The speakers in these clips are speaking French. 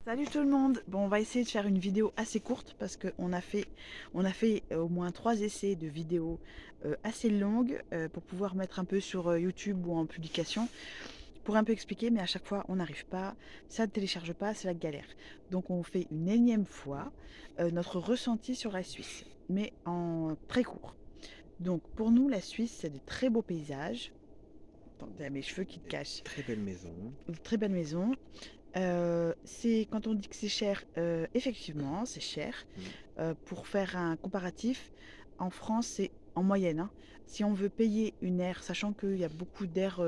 Salut tout le monde! Bon, on va essayer de faire une vidéo assez courte parce qu'on a fait au moins 3 essais de vidéos assez longues pour pouvoir mettre un peu sur YouTube ou en publication pour un peu expliquer, mais à chaque fois on n'arrive pas, ça ne télécharge pas, c'est la galère. Donc on fait une énième fois notre ressenti sur la Suisse, mais en très court. Donc pour nous, la Suisse, c'est de très beaux paysages. Attends, il y a mes cheveux qui te cachent. Très belle maison. De très belles maisons. C'est quand on dit que c'est cher, effectivement, c'est cher. Mm. Pour faire un comparatif, en France, c'est en moyenne, hein. Si on veut payer une aire, sachant qu'il y a beaucoup d'aires,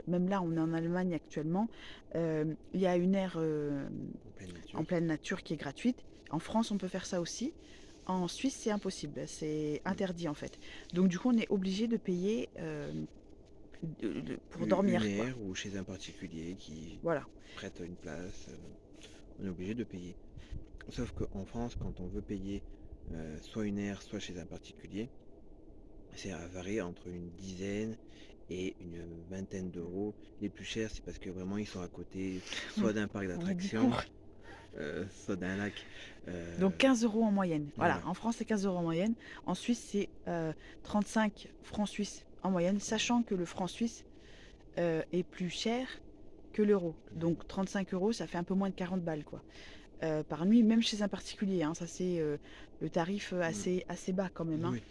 même là, on est en Allemagne actuellement, il y a une aire En pleine en nature. pleine nature qui est gratuite. En France, on peut faire ça aussi. En Suisse, c'est impossible, c'est Mm. interdit en fait. Donc du coup, on est obligé de payer pour Une dormir, quoi. aire ou chez un particulier qui Voilà. prête une place, on est obligé de payer. Sauf qu'en France, quand on veut payer soit une aire, soit chez un particulier, c'est à varier entre une dizaine et une vingtaine d'euros. Les plus chers, c'est parce que vraiment ils sont à côté, Oui, soit d'un parc on a beaucoup. d'attractions, soit d'un lac. Donc 15 euros en moyenne. Voilà, Voilà. en France c'est 15 € en moyenne. En Suisse c'est 35 francs suisses en moyenne, sachant que le franc suisse est plus cher que l'euro. Donc 35 euros, ça fait un peu moins de 40 balles quoi. Par nuit, même chez un particulier, hein, ça c'est le tarif Mm. assez bas quand même, hein. Oui.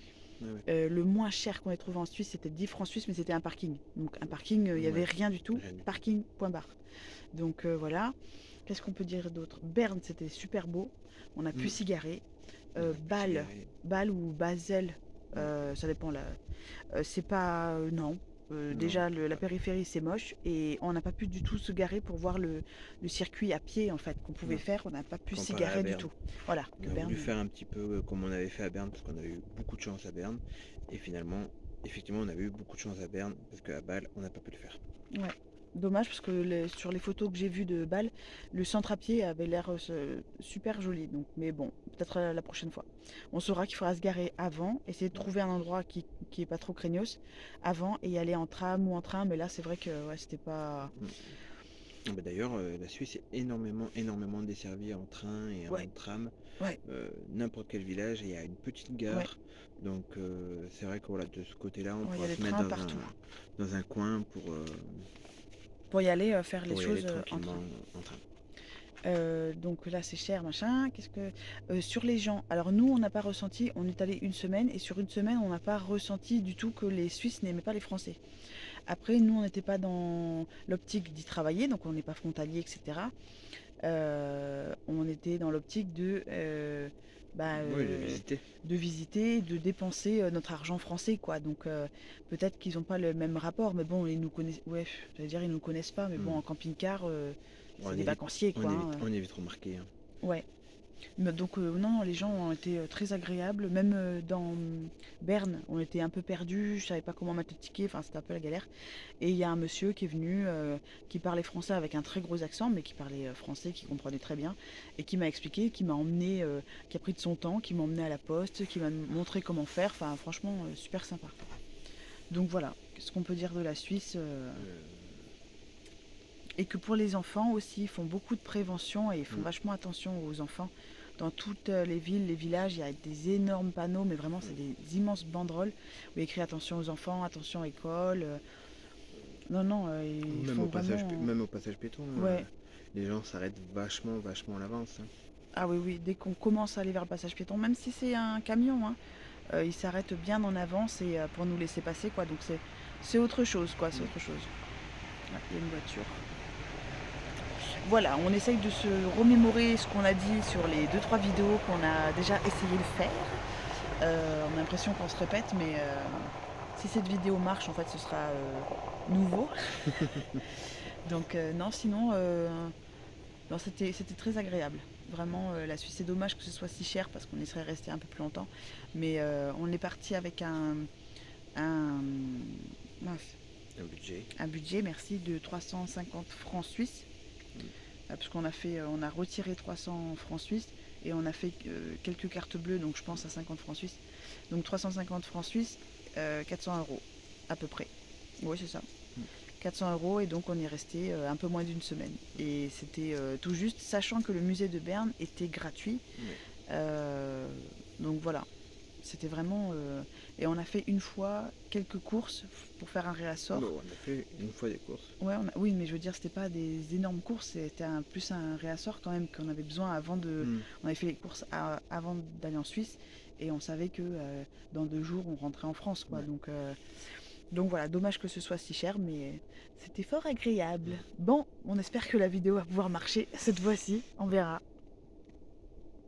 Oui, oui. Le moins cher qu'on ait trouvé en Suisse, c'était 10 francs suisses, mais c'était un parking. Donc un parking, il n'y avait Ouais. rien du tout. Rien du tout. Parking, point barre. Donc voilà. Qu'est-ce qu'on peut dire d'autre? Berne, c'était super beau. On a pu Mm. s'y garer. On a pu s'y Bâle, garer. Bâle ou Basel, Mm. ça dépend là. C'est pas. Non. Non, Déjà, la pas. périphérie, c'est moche. Et on n'a pas pu du tout se garer pour voir le circuit à pied, en fait, qu'on pouvait Non. faire. On n'a pas pu s'y Comparé à garer du Berne. tout. Voilà, On que a voulu Berne. faire un petit peu comme on avait fait à Berne, parce qu'on a eu beaucoup de chance à Berne. Et finalement, effectivement, on avait eu beaucoup de chance à Berne, parce qu'à Bâle, on n'a pas pu le faire. Ouais. Dommage parce que sur les photos que j'ai vues de Bâle, le centre à pied avait l'air super joli. Donc, mais bon, peut-être la prochaine fois. On saura qu'il faudra se garer avant, essayer de trouver un endroit qui est pas trop craignos avant et y aller en tram ou en train. Mais là, c'est vrai que ouais, c'était pas. Mm. Ah bah d'ailleurs, la Suisse est énormément desservie en train et en Ouais, tram. ouais, N'importe quel village, il y a une petite ouais, gare. Donc c'est vrai que voilà, de ce côté-là, on ouais. Il y pourra a des se mettre trains partout dans un coin pour y aller faire les pour y aller choses en train. tranquillement en train. Donc là, c'est cher, machin. Qu'est-ce que sur les gens? Alors nous, on n'a pas ressenti. On est allé une semaine et sur une semaine, on n'a pas ressenti du tout que les Suisses n'aimaient pas les Français. Après, nous, on n'était pas dans l'optique d'y travailler, donc on n'est pas frontalier, etc. On était dans l'optique bah, Oui, de visiter. de visiter, de dépenser notre argent français, quoi. Donc peut-être qu'ils n'ont pas le même rapport, mais bon, ils nous connaissent. Ouais, j'allais dire ils nous connaissent pas, mais bon, Mm. en camping-car, c'est On des est vite, vacanciers, quoi, hein. on est vite remarqué, hein. Ouais. Donc non, les gens ont été très agréables. Même dans Berne, on était un peu perdus. Je savais pas comment mettre le ticket. Enfin, c'était un peu la galère. Et il y a un monsieur qui est venu, qui parlait français avec un très gros accent, mais qui parlait français, qui comprenait très bien, et qui m'a expliqué, qui m'a emmené, qui a pris de son temps, qui m'a emmené à la poste, qui m'a montré comment faire. Enfin, franchement, super sympa. Donc voilà, qu'est-ce qu'on peut dire de la Suisse Euh, et que pour les enfants aussi, ils font beaucoup de prévention et ils font mm, vachement attention aux enfants. Dans toutes les villes, les villages, il y a des énormes panneaux, mais vraiment, c'est mm. des immenses banderoles où il y a écrit attention aux enfants, attention école. Non, non, ils Même font vraiment. même au passage piéton, Ouais. les gens s'arrêtent vachement à l'avance, hein. Ah oui, oui, dès qu'on commence à aller vers le passage piéton, même si c'est un camion, hein, ils s'arrêtent bien en avance et pour nous laisser passer, quoi. Donc c'est autre chose, quoi, c'est Mm. autre chose. Là, il y a une voiture. Voilà, on essaye de se remémorer ce qu'on a dit sur les deux trois vidéos qu'on a déjà essayé de faire. On a l'impression qu'on se répète, mais si cette vidéo marche, en fait, ce sera nouveau. Donc non, sinon, non, c'était très agréable. Vraiment, la Suisse, c'est dommage que ce soit si cher parce qu'on y serait resté un peu plus longtemps. Mais on est parti avec un, mince, Un budget. un budget, merci, de 350 francs suisses. Mm. Parce qu'on a fait, on a retiré 300 francs suisses et on a fait quelques cartes bleues, donc je pense à 50 francs suisses. Donc 350 francs suisses, 400 € à peu près. Oui, c'est ça. Mm. 400 € et donc on est resté un peu moins d'une semaine. Et c'était tout juste, sachant que le musée de Berne était gratuit. Ouais. Euh, donc voilà, c'était vraiment... et on a fait une fois quelques courses pour faire un Bon, réassort. on a fait une fois des courses. Ouais, oui, mais je veux dire, c'était pas des énormes courses, c'était plus un réassort quand même qu'on avait besoin avant de... Hmm. On avait fait les courses avant d'aller en Suisse et on savait que dans 2 jours, on rentrait en France, quoi. Ouais. Donc voilà, dommage que ce soit si cher, mais c'était fort agréable. Bon, on espère que la vidéo va pouvoir marcher cette fois-ci, on verra.